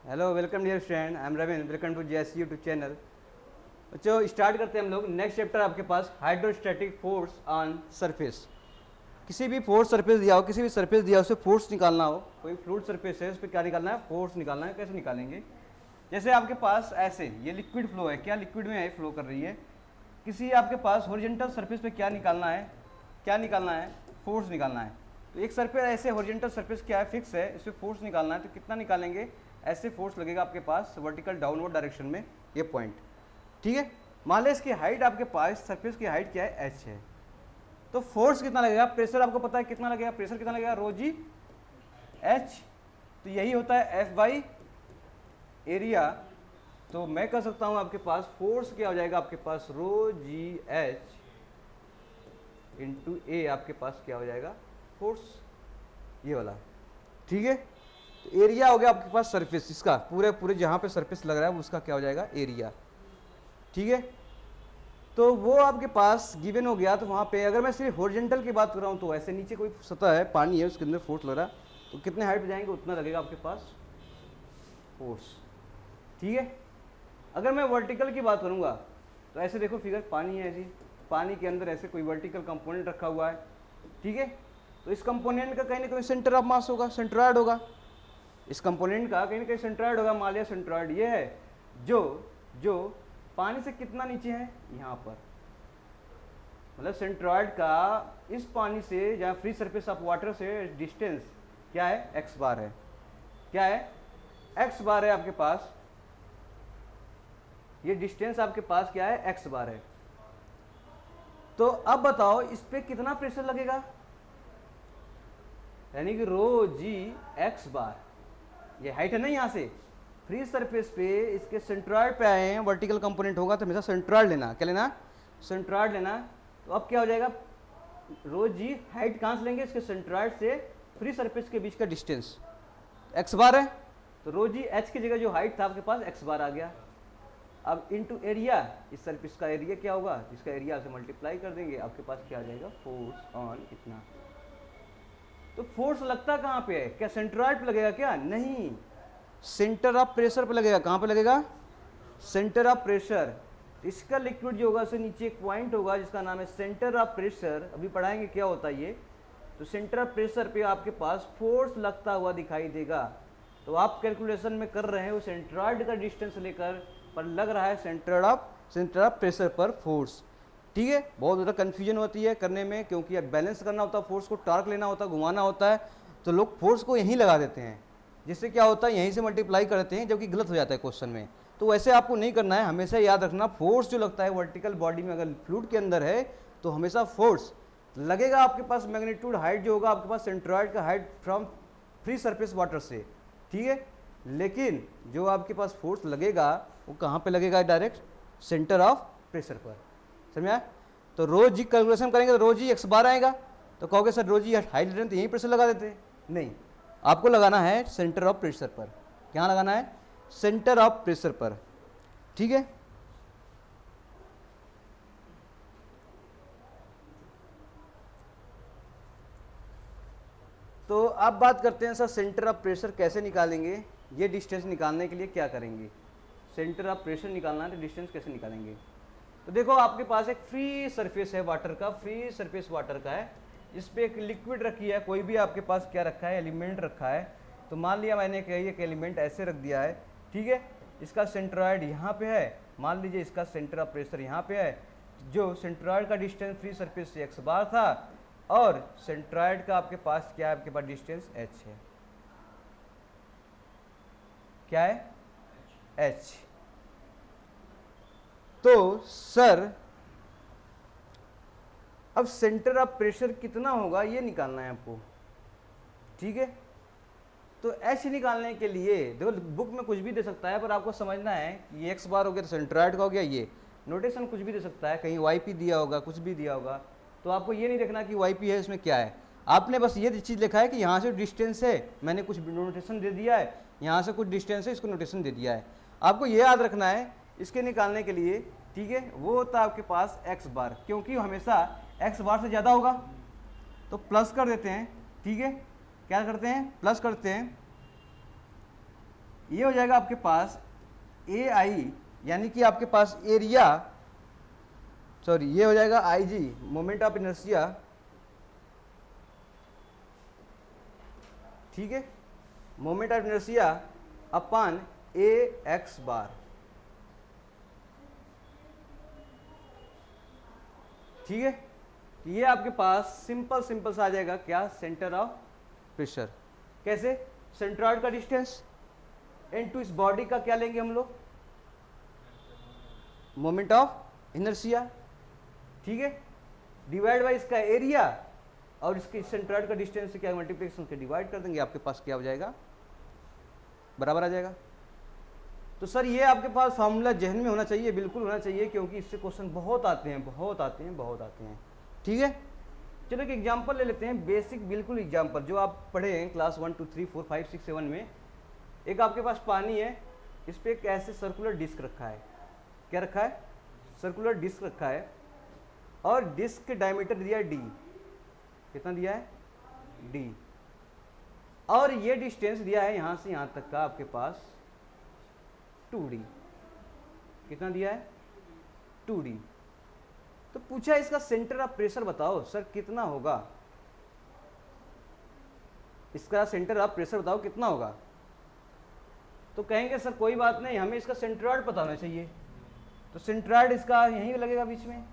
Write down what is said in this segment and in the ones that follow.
Hello welcome dear friend, I am Ravindra, welcome to JSC YouTube channel. बच्चों start करते हैं हम लोग। नेक्स्ट चैप्टर आपके पास हाइड्रोस्टैटिक फोर्स ऑन सरफेस। किसी भी फोर्स सरफेस दिया हो, किसी भी सरफेस दिया हो, उससे फोर्स निकालना हो। कोई फ्लूइड सरफेस है, उस पर क्या निकालना है? फोर्स निकालना है। कैसे निकालेंगे? जैसे आपके पास ऐसे ये लिक्विड फ्लो है, क्या लिक्विड में है, फ्लो कर रही है। किसी आपके पास हॉरिजॉन्टल सरफेस पे क्या निकालना है? क्या निकालना है? फोर्स निकालना है। तो एक सरफेस ऐसे हॉरिजॉन्टल सरफेस क्या है, फिक्स है, इस पर फोर्स निकालना है। तो कितना निकालेंगे? ऐसे फोर्स लगेगा आपके पास वर्टिकल डाउनवर्ड डायरेक्शन में, ये पॉइंट। ठीक है। मान लें इसकी हाइट आपके पास, सरफेस की हाइट क्या है? एच है। तो फोर्स कितना लगेगा? प्रेशर आपको पता है कितना लगेगा? प्रेशर कितना लगेगा? रो जी एच। तो यही होता है एफ बाई एरिया। तो मैं कह सकता हूं आपके पास फोर्स क्या हो जाएगा? आपके पास रो जी एच इंटू ए, आपके पास क्या हो जाएगा? फोर्स, ये वाला। ठीक है। तो एरिया हो गया आपके पास सरफेस, इसका पूरे पूरे जहां पे सरफेस लग रहा है उसका क्या हो जाएगा? एरिया। ठीक है। तो वो आपके पास गिवन हो गया। तो वहां पे अगर मैं सिर्फ हॉरिजॉन्टल की बात कर रहा हूं, तो ऐसे नीचे कोई सतह है, पानी है, उसके अंदर फोर्स लग रहा है, तो कितने हाइट पे जाएंगे उतना लगेगा आपके पास फोर्स। ठीक है। अगर मैं वर्टिकल की बात करूंगा, तो ऐसे देखो फिगर, पानी है ऐसी, पानी के अंदर ऐसे कोई वर्टिकल कंपोनेंट रखा हुआ है। ठीक है। तो इस कंपोनेंट का कहीं ना कहीं सेंटर ऑफ मास होगा, सेंट्रॉयड होगा। इस कंपोनेंट का कहीं ना कहीं सेंट्रॉयड होगा। मान लिया सेंट्रॉयड ये है, जो जो पानी से कितना नीचे है? यहाँ पर। मतलब सेंट्रॉयड का इस पानी से, जहाँ फ्री सरफेस ऑफ वाटर से डिस्टेंस क्या है? एक्स बार है। क्या है? एक्स बार है आपके पास। ये डिस्टेंस आपके पास क्या है? एक्स बार है। तो अब बताओ इस पे कितना प्रेशर लगेगा? यानी कि रो जी एक्स बार, ये हाइट है ना, यहाँ से फ्री सरफेस पे इसके सेंट्रॉयड पे आए हैं, वर्टिकल कंपोनेंट होगा तो हमेशा सेंट्रॉयड लेना। क्या लेना? सेंट्रॉयड लेना। तो अब क्या हो जाएगा? रो जी हाइट कहाँ से लेंगे? इसके सेंट्रॉयड से फ्री सरफेस के बीच का डिस्टेंस एक्स बार है। तो रो जी एच की जगह जो हाइट था आपके पास एक्स बार आ गया। अब इनटू एरिया, इस सरफेस का एरिया क्या होगा? इसका एरिया से मल्टीप्लाई कर देंगे, आपके पास क्या आ जाएगा? फोर्स ऑन इतना। तो फोर्स लगता कहाँ पे है? क्या सेंट्रॉयड पे लगेगा? क्या नहीं, सेंटर ऑफ प्रेशर पे लगेगा। कहाँ पे लगेगा? Centre of pressure. इसका लिक्विड जो होगा, उससे नीचे एक पॉइंट होगा जिसका नाम है सेंटर ऑफ प्रेशर। अभी पढ़ाएंगे क्या होता है ये। तो सेंटर ऑफ प्रेशर पे आपके पास फोर्स लगता हुआ दिखाई देगा। तो आप कैलकुलेशन में कर रहे हैं वो सेंट्रॉयड का डिस्टेंस लेकर, पर लग रहा है सेंटर ऑफ प्रेशर पर फोर्स। ठीक है। बहुत ज़्यादा कन्फ्यूजन होती है करने में, क्योंकि अब बैलेंस करना होता है, फोर्स को टार्क लेना होता है, घुमाना होता है, तो लोग फोर्स को यहीं लगा देते हैं, जिससे क्या होता है यहीं से मल्टीप्लाई करते हैं, जबकि गलत हो जाता है क्वेश्चन में। तो वैसे आपको नहीं करना है। हमेशा याद रखना, फोर्स जो लगता है वर्टिकल बॉडी में, अगर फ्लूइड के अंदर है, तो हमेशा फोर्स लगेगा आपके पास। मैग्नीट्यूड हाइट जो होगा आपके पास, सेंट्रॉयड का height from free surface water से। ठीक है। लेकिन जो आपके पास फोर्स लगेगा वो कहाँ पे लगेगा? डायरेक्ट सेंटर ऑफ प्रेशर पर। समझा? तो रो जी कैलकुलेशन करेंगे तो रो जी एक्स बार आएगा। तो कहोगे सर रो जी हाइट तो यहीं प्रेशर लगा देते। नहीं, आपको लगाना है सेंटर ऑफ प्रेशर पर। क्या लगाना है? सेंटर ऑफ प्रेशर पर। ठीक है। तो अब बात करते हैं सर सेंटर ऑफ प्रेशर कैसे निकालेंगे। ये डिस्टेंस निकालने के लिए क्या करेंगे? सेंटर ऑफ प्रेशर निकालना है तो डिस्टेंस कैसे निकालेंगे? तो देखो आपके पास एक फ्री सरफेस है वाटर का, फ्री सरफेस वाटर का है, इस पे एक लिक्विड रखी है, कोई भी आपके पास क्या रखा है? एलिमेंट रखा है। तो मान लिया मैंने कि एक एलिमेंट ऐसे रख दिया है। ठीक है। इसका सेंट्रॉयड यहाँ पे है, मान लीजिए इसका सेंटर ऑफ प्रेशर यहाँ पे है। जो सेंट्रॉयड का डिस्टेंस फ्री सरफेस से एक्स बार था, और सेंट्रॉयड का आपके पास क्या है? आपके पास डिस्टेंस एच है। क्या है? एच। तो सर अब सेंटर ऑफ प्रेशर कितना होगा ये निकालना है आपको। ठीक है। तो एच निकालने के लिए देखो बुक में कुछ भी दे सकता है, पर आपको समझना है कि ये एक्स बार हो गया तो सेंट्रॉयड का हो गया। ये नोटेशन कुछ भी दे सकता है, कहीं वाई पी दिया होगा, कुछ भी दिया होगा। तो आपको ये नहीं देखना कि वाई पी है इसमें क्या है। आपने बस ये चीज़ लिखा है कि यहाँ से डिस्टेंस है, मैंने कुछ नोटेशन दे दिया है, यहाँ से कुछ डिस्टेंस है, इसको नोटेशन दे दिया है। आपको ये याद रखना है इसके निकालने के लिए। ठीक है। वो होता है आपके पास एक्स बार, क्योंकि हमेशा एक्स बार से ज़्यादा होगा तो प्लस कर देते हैं। ठीक है। क्या करते हैं? प्लस करते हैं। ये हो जाएगा आपके पास ए आई, यानी कि आपके पास एरिया, सॉरी ये हो जाएगा I G, moment of inertia, ठीक है, moment of inertia upon a x bar, ठीक है। तो ये आपके पास सिंपल सिंपल सा आ जाएगा क्या, सेंटर ऑफ प्रेशर। कैसे, सेंट्रॉइड का डिस्टेंस इनटू इस बॉडी का क्या लेंगे हम लोग, मोमेंट ऑफ इनर्शिया, ठीक है, डिवाइड बाय इसका एरिया और इसके सेंट्रॉइड का डिस्टेंस से क्या मल्टीप्लिकेशन के डिवाइड कर देंगे, आपके पास क्या हो जाएगा, बराबर आ जाएगा। तो सर ये आपके पास फार्मूला जहन में होना चाहिए, बिल्कुल होना चाहिए, क्योंकि इससे क्वेश्चन बहुत आते हैं, बहुत आते हैं, बहुत आते हैं, ठीक है। चलो एक एग्जांपल ले लेते हैं, बेसिक बिल्कुल एग्जांपल जो आप पढ़े हैं क्लास 1 2 3 4 5 6 7 में। एक आपके पास पानी है, इस पर एक ऐसे सर्कुलर डिस्क रखा है, क्या रखा है, सर्कुलर डिस्क रखा है, और डिस्क के डायमीटर दिया है डी, कितना दिया है, डी, और ये डिस्टेंस दिया है यहाँ से यहाँ तक का आपके पास 2d, कितना दिया है, 2d। तो पूछा इसका सेंटर ऑफ प्रेशर बताओ सर कितना होगा, इसका सेंटर ऑफ प्रेशर बताओ कितना होगा। तो कहेंगे सर कोई बात नहीं, हमें इसका सेंट्रॉइड पता होना चाहिए, तो सेंट्रॉइड इसका यहीं लगेगा बीच में,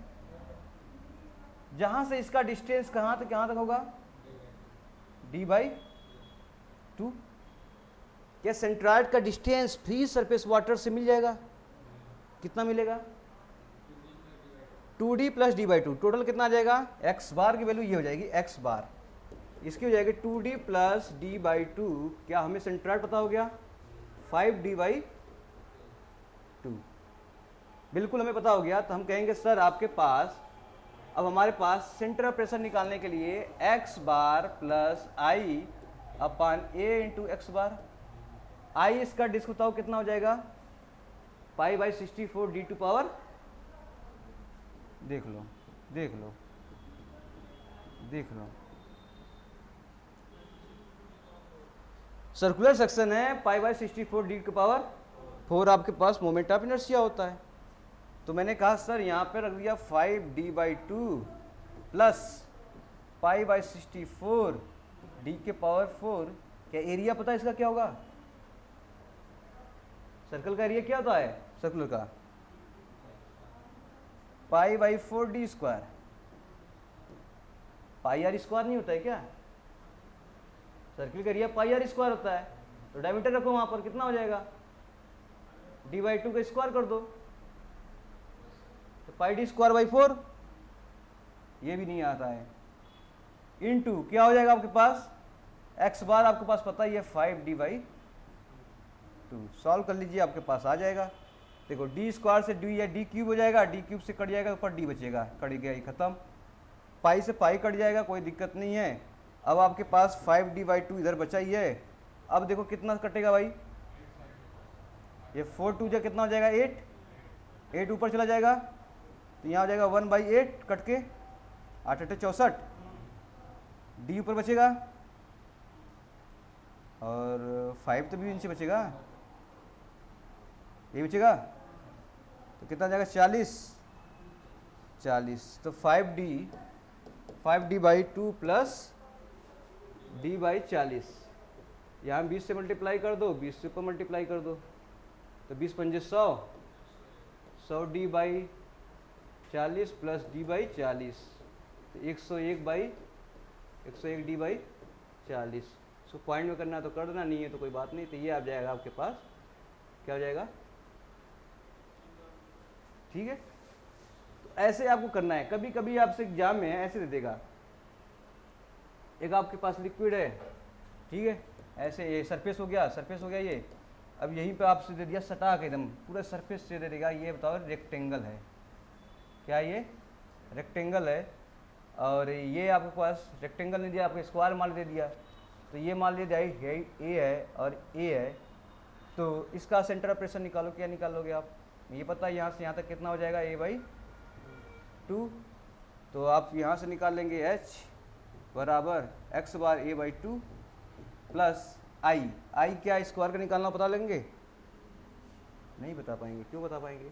जहां से इसका डिस्टेंस कहां तक होगा, d/2। क्या सेंट्रॉइड का डिस्टेंस फ्री सरफेस वाटर से मिल जाएगा, कितना मिलेगा, 2d प्लस d/2, टोटल कितना आ जाएगा, x बार की वैल्यू ये हो जाएगी x बार, इसकी हो जाएगी 2d प्लस d/2, क्या हमें सेंट्रॉइड पता हो गया, 5d/2, बिल्कुल हमें पता हो गया। तो हम कहेंगे सर आपके पास, अब हमारे पास सेंटर ऑफ प्रेशर निकालने के लिए x bar plus i upon a into x bar, i इसका डिस्क बताओ कितना हो जाएगा, π/64 d टू पावर, देख लो देख लो देख लो, सर्कुलर सेक्शन है, π/64 d टू पावर 4 आपके पास मोमेंट ऑफ इनर्शिया होता है। तो मैंने कहा सर यहाँ पे रख दिया 5d/2 प्लस π/64 d के पावर 4, क्या एरिया पता है इसका क्या होगा, सर्कल का एरिया क्या होता है सर्कुलर का, π/4d स्क्वायर, πr² नहीं होता है क्या, सर्किल का एरिया πr² होता है। तो डायमीटर रखो वहां पर, कितना हो जाएगा, d/2 का स्क्वायर कर दो, तो πd²/4, ये भी नहीं आता है, इनटू क्या हो जाएगा आपके पास, x बार आपके पास पता ही है 5d/2, सॉल्व कर लीजिए आपके पास आ जाएगा। देखो d स्क्वायर से d या d क्यूब हो जाएगा, d क्यूब से कट जाएगा, ऊपर d बचेगा, कट गया ये खत्म, पाई से पाई कट जाएगा, कोई दिक्कत नहीं है। अब आपके पास 5d/2 इधर बचा ही है। अब देखो कितना कटेगा भाई, ये 4 2 कितना हो जाएगा, 8 ऊपर चला जाएगा, तो यहाँ हो जाएगा 1/8 कट के, 8 8 64, d ऊपर बचेगा और 5 तो भी नीचे बचेगा, ये बचेगा, तो कितना जाएगा 40, तो 5d/2 प्लस d/40, यहाँ 20 से मल्टीप्लाई कर दो, 20 से ऊपर मल्टीप्लाई कर दो, तो 20 पंजे 100, 100d/40 प्लस d/40, तो 101d/40। सो पॉइंट में करना तो कर देना, नहीं है तो कोई बात नहीं। तो ये आ जाएगा आपके पास, क्या हो जाएगा, ठीक है। तो ऐसे आपको करना है, कभी कभी आपसे एग्जाम में ऐसे दे देगा, एक आपके पास लिक्विड है, ठीक है, ऐसे ये सरफेस हो गया ये, अब यहीं पे आपसे दे दिया सटा के एकदम पूरा सरफेस से दे देगा, ये बताओ रेक्टेंगल है, क्या ये रेक्टेंगल है, और ये आपके पास रेक्टेंगल नहीं दिया, आपको स्क्वायर मान दे दिया, तो ये मान लिया ए है और ए है, तो इसका सेंटर ऑफ प्रेशर निकालो, क्या निकालोगे आप, ये पता है यहाँ से यहाँ तक कितना हो जाएगा, a/2, तो आप यहाँ से निकाल लेंगे h बराबर x bar a/2 plus i क्या स्क्वायर का निकालना पता लेंगे, नहीं बता पाएंगे, क्यों बता पाएंगे?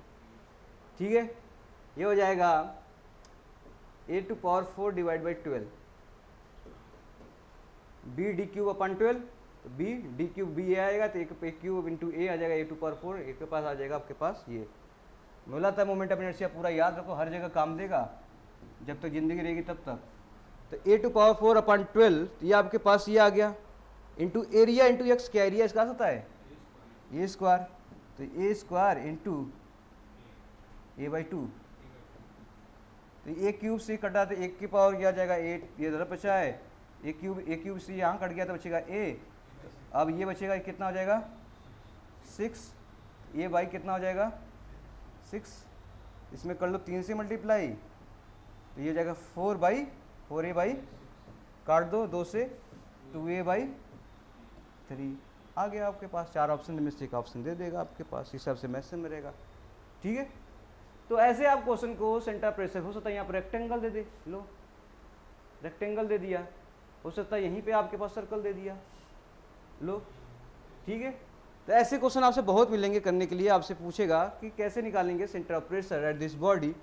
ठीक है, ये हो जाएगा a⁴ divide by 12, b d cube अपन 12, तो b d क्यूब b ये आएगा, तो a क्यूब इंटू a आ जाएगा a⁴, a के पास आ जाएगा आपके पास ये। बोला था मोमेंट ऑफ इनर्शिया पूरा याद रखो, हर जगह काम देगा जब तक जिंदगी रहेगी तब तक। तो a⁴ अपन 12, तो ये आपके पास ये आ गया, इंटू एरिया इंटू एक्स, क्या एरिया इसका होता है a स्क्वायर, तो a स्क्वायर इंटू a/2, तो a क्यूब से कटा तो 1 की पावर क्या आ जाएगा 8, ये ज़रा बचा है a क्यूब से यहाँ कट गया तो बचेगा a, अब ये बचेगा कितना हो जाएगा 6, a/, कितना हो जाएगा 6, इसमें कर लो 3 से मल्टीप्लाई, तो ये हो जाएगा 4a/, काट दो 2 से 2a/3 आ गया आपके पास। 4 ऑप्शन में से एक ऑप्शन दे देगा आपके पास, इस हिसाब से मैथ्स में रहेगा। ठीक है, तो ऐसे आप क्वेश्चन को सेंटर प्रेशर, हो सकता है यहाँ पर रेक्टेंगल दे दे, लो रेक्टेंगल दे दिया, हो सकता है यहीं पे आपके पास सर्कल दे दिया, लो। ठीक है, तो ऐसे क्वेश्चन आपसे बहुत मिलेंगे करने के लिए। आपसे पूछेगा कि कैसे निकालेंगे centre of pressure at this body,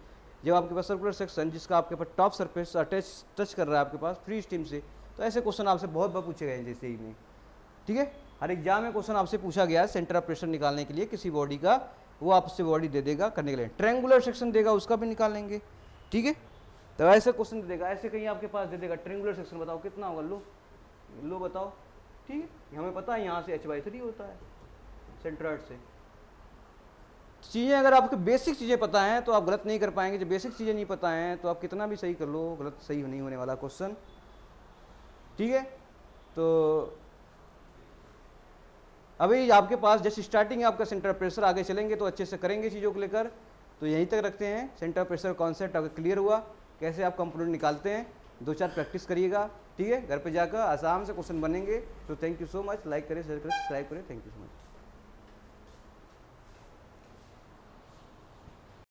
जब आपके पास सर्कुलर सेक्शन जिसका आपके पास टॉप सरफेस अटैच टच कर रहा है आपके पास फ्री स्टीम से। तो ऐसे क्वेश्चन आपसे बहुत बार पूछे गए जैसे ही में। ठीक है, हर एग्जाम में क्वेश्चन आपसे पूछा गया है सेंटर ऑफ प्रेशर निकालने के लिए किसी बॉडी का, वो आपसे बॉडी दे देगा करने के लिए। ट्रायंगुलर सेक्शन देगा, उसका भी निकालेंगे। ठीक है, तो ऐसे क्वेश्चन दे देगा, ऐसे कहीं आपके पास दे देगा ट्रायंगुलर सेक्शन, बताओ कितना होगा, लो बताओ। ठीक है, हमें पता है यहाँ से h/3 होता है सेंट्रॉइड से। चीज़ें अगर आपको बेसिक चीज़ें पता हैं तो आप गलत नहीं कर पाएंगे, जब बेसिक चीज़ें नहीं पता हैं तो आप कितना भी सही कर लो, गलत सही नहीं होने वाला क्वेश्चन। ठीक है, तो अभी आपके पास जैसे स्टार्टिंग आपका सेंटर प्रेशर, आगे चलेंगे तो अच्छे से करेंगे चीज़ों को लेकर। तो यहीं तक रखते हैं, सेंटर प्रेशर कॉन्सेप्ट अगर क्लियर हुआ, कैसे आप कंपोनेंट निकालते हैं, 2-4 प्रैक्टिस करिएगा। ठीक है, घर पे जाकर आसाम से क्वेश्चन बनेंगे। तो thank you so much, like करें, शेयर करें, सब्सक्राइब करें, थैंक यू सो मच।